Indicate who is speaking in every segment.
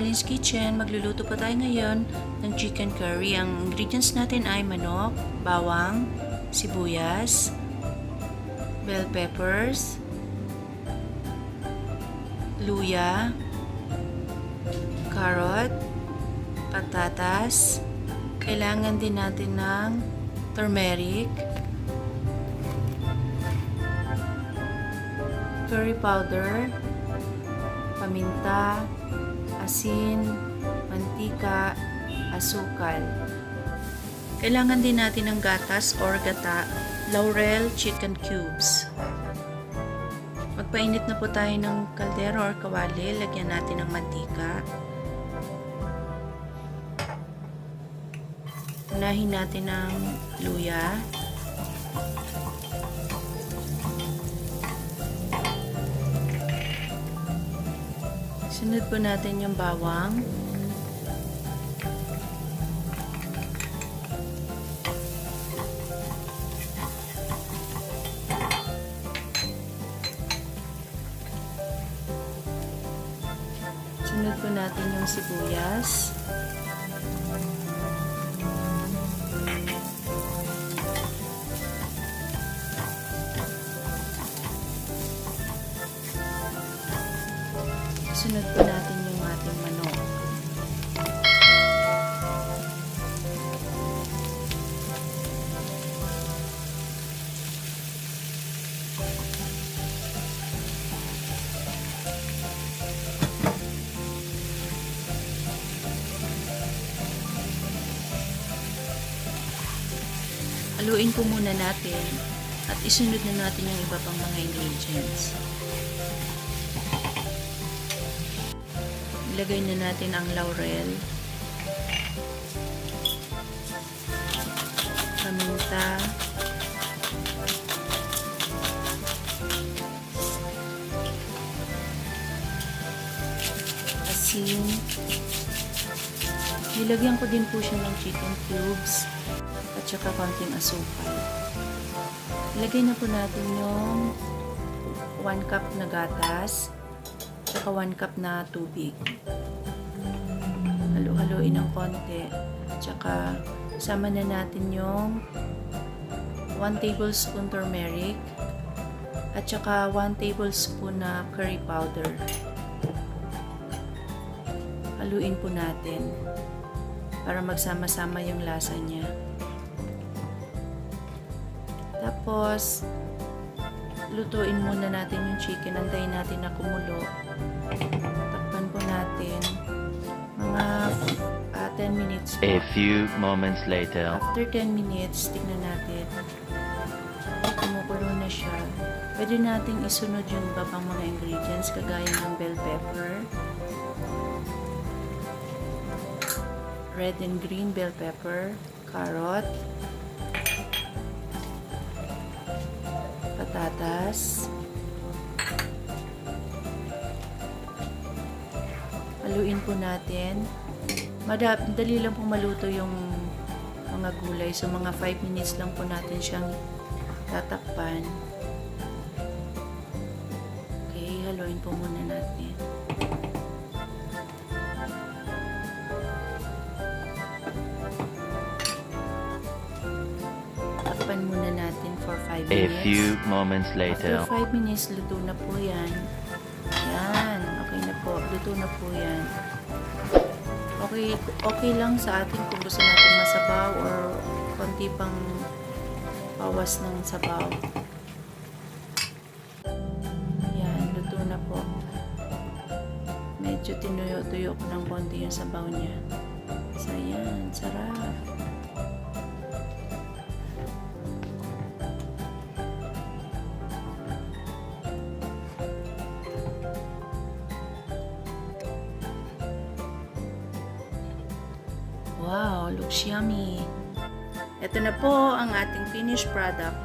Speaker 1: Arlene's Kitchen. Magluluto pa tayo ngayon ng chicken curry. Ang ingredients natin ay manok, bawang, sibuyas, bell peppers, luya, carrot, patatas. Kailangan din natin ng turmeric, curry powder, paminta, asin, mantika, asukal. Kailangan din natin ng gatas or gata, laurel, chicken cubes. Magpainit na po tayo ng kaldero or kawali. Lagyan natin ng mantika. Unahin natin ng luya. Sunod po natin yung bawang. Sunod po natin yung sibuyas. Sunod po natin yung ating manok. Haluin po muna natin at isunod na natin yung iba pang mga ingredients. Ilagay na natin ang laurel, paminta, asin. Nilagyan ko din po siya ng chicken cubes at saka konting asukal. Ilagay na po natin yung 1 cup na gatas saka 1 cup na tubig. Halu-haluin ng konti. Tsaka sama na natin yung 1 tablespoon turmeric at saka 1 tablespoon na curry powder. Haluin po natin para magsama-sama yung lasa niya. Tapos lutuin muna natin yung chicken. Antayin natin na kumulo. Takpan po natin mga 10 minutes po.
Speaker 2: A few moments later.
Speaker 1: After 10 minutes, tignan natin. Kumukulo na siya. Pwede nating isunod yung iba pang mga ingredients kagaya ng bell pepper, red and green bell pepper, carrot, patatas. Haluin po natin. Madali lang po maluto yung mga gulay. So, mga 5 minutes lang po natin siyang tatakpan. Okay, haluin po muna natin. Takpan muna natin for 5 minutes.
Speaker 2: A few moments later.
Speaker 1: After 5 minutes, luto na po yan. Yan. Okay na po. Luto na po yan. Okay lang sa atin kung gusto natin masabaw or konti pang bawas ng sabaw. Yan. Luto na po. Medyo tinuyo-tuyo ko ng konti yung sabaw niya. So, yan. Sarap. Wow, looks yummy. Ito na po ang ating finished product.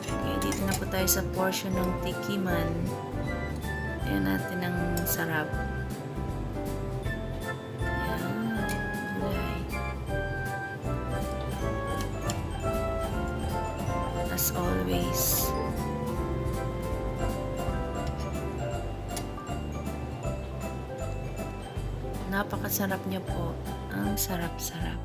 Speaker 1: Okay, dito na po tayo sa portion ng tikiman. Ayan natin ang sarap. Ayan, gulay. As always. Napakasarap niya po. Ang sarap-sarap.